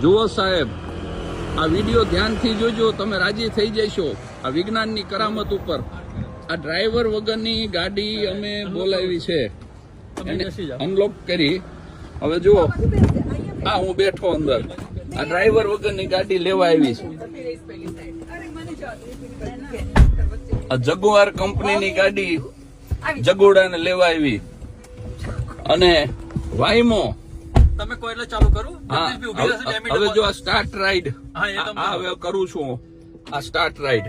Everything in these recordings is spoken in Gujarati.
જુઓ સાહેબ, આ વિડીયો ધ્યાનથી જોજો, તમે રાજી થઈ જશો આ વિજ્ઞાનની કરામત ઉપર. આ ડ્રાઈવર વગરની ગાડી અમે બોલાવી છે, એને અનલોક કરી. હવે જુઓ, હા હું બેઠો અંદર. આ ડ્રાઈવર વગરની ગાડી લેવા આવી છે. આ જગુઆર કંપનીની ગાડી જગોડાને લેવા આવી. અને વાઈમો તમે કોઈ એટલે ચાલુ કરું. હવે જો આ સ્ટાર્ટ રાઈડ હવે કરું છું. આ સ્ટાર્ટ રાઈડ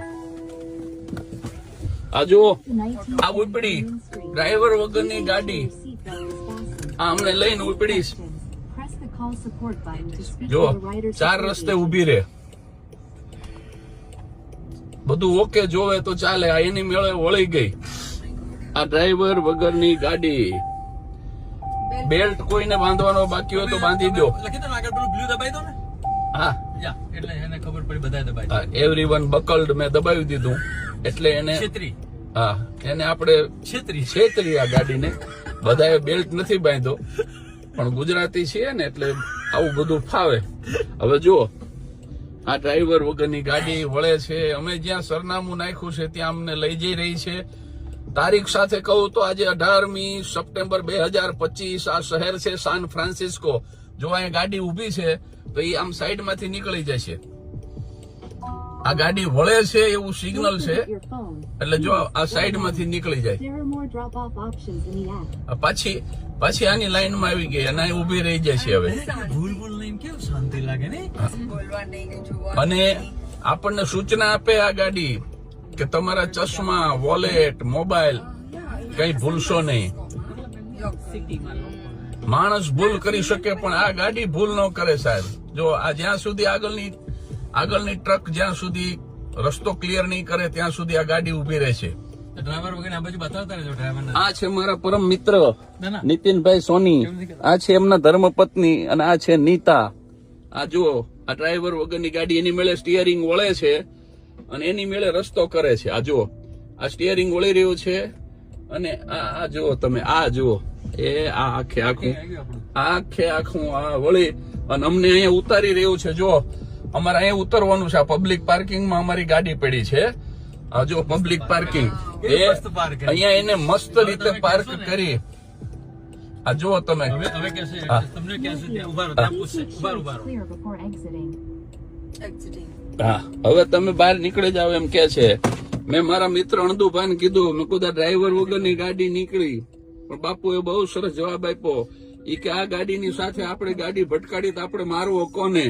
આ જો આ ઉપડી ડ્રાઈવર વગરની ગાડી આ અમને લઈને ઉપડીશ. જો 4 રસ્તે ઉભી રે, બધું ઓકે જોવે તો ચાલે. આ એની મેળે વળી ગઈ આ ડ્રાઈવર વગરની ગાડી. બેલ્ટ કોઈને બાંધવાનો બાકી હોય તો બાંધી દો. હા, એટલે એને ખબર પડી બધા દબાઈ. એવરીવન બકલ્ડ મેં દબાવી દીધું એટલે એને હા એને આપણે છેતરી આ ગાડીને. બધાએ બેલ્ટ નથી બાંધ્યો પણ ગુજરાતી છીએ ને એટલે આવું બધું ફાવે. હવે જુઓ આ ડ્રાઈવર વગરની ગાડી વળે છે. અમે જ્યાં સરનામું નાખ્યું છે ત્યાં અમને લઈ જઈ રહી છે. તારીખ સાથે કહું તો આજે 18મી સપ્ટેમ્બર 2025 આ શહેર છે સાન ફ્રાન્સિસ્કો. જો અહીંયા ગાડી ઉભી છે તો એ આમ સાઈડમાંથી નીકળી જશે. આ ગાડી વળે છે એવું સિગ્નલ છે એટલે જો આ સાઈડમાંથી નીકળી જાય. પાછી આની લાઈનમાં આવી ગઈ અને ઉભી રહી જશે. હવે શાંતિ લાગે ને. અને આપણને સૂચના આપે આ ગાડી કે તમારા ચશ્મા, વોલેટ, મોબાઈલ કઈ ભૂલશો નહીં. માણસ ભૂલ કરી શકે પણ આ ગાડી ભૂલ ન કરે સાહેબ. જો આ જ્યાં સુધી આગળની ટ્રક જ્યાં સુધી રસ્તો ક્લિયર નહીં કરે ત્યાં સુધી આ ગાડી ઉભી રહેશે. ડ્રાઈવર વગર આ બાજુ બતાવતા રહેજો. ડ્રાઈવર આ છે મારા પરમ મિત્ર નીતિનભાઈ સોની. આ છે એમના ધર્મપત્ની અને આ છે નીતા. આ જુઓ આ ડ્રાઈવર વગરની ગાડી એની મેળે સ્ટીયરિંગ વળે છે અને એની મેળે રસ્તો કરે છે. આ જુઓ આ સ્ટીયરિંગ વળી રહ્યું છે અને આ જુઓ તમે આ જુઓ એ આ આખે આખું આ વળી અને અમને અહીંયા ઉતારી રહ્યું છે. જો અમારે અહીંયા ઉતરવાનું છે. આ પબ્લિક પાર્કિંગમાં અમારી ગાડી પડી છે. આ જો પબ્લિક પાર્કિંગ અહીંયા એને મસ્ત રીતે પાર્ક કરી. આ જુઓ તમે. હા હવે તમે બહાર નીકળી જાવ એમ કે છે. મેં મારા મિત્ર અણદુભાઈને કીધું, મેં કીધું ડ્રાઈવર વગરની ગાડી નીકળી પણ બાપુએ બહુ સરસ જવાબ આપ્યો. એ કે આ ગાડીની સાથે આપણે ગાડી ભટકાડી તો આપણે મારવો કોને.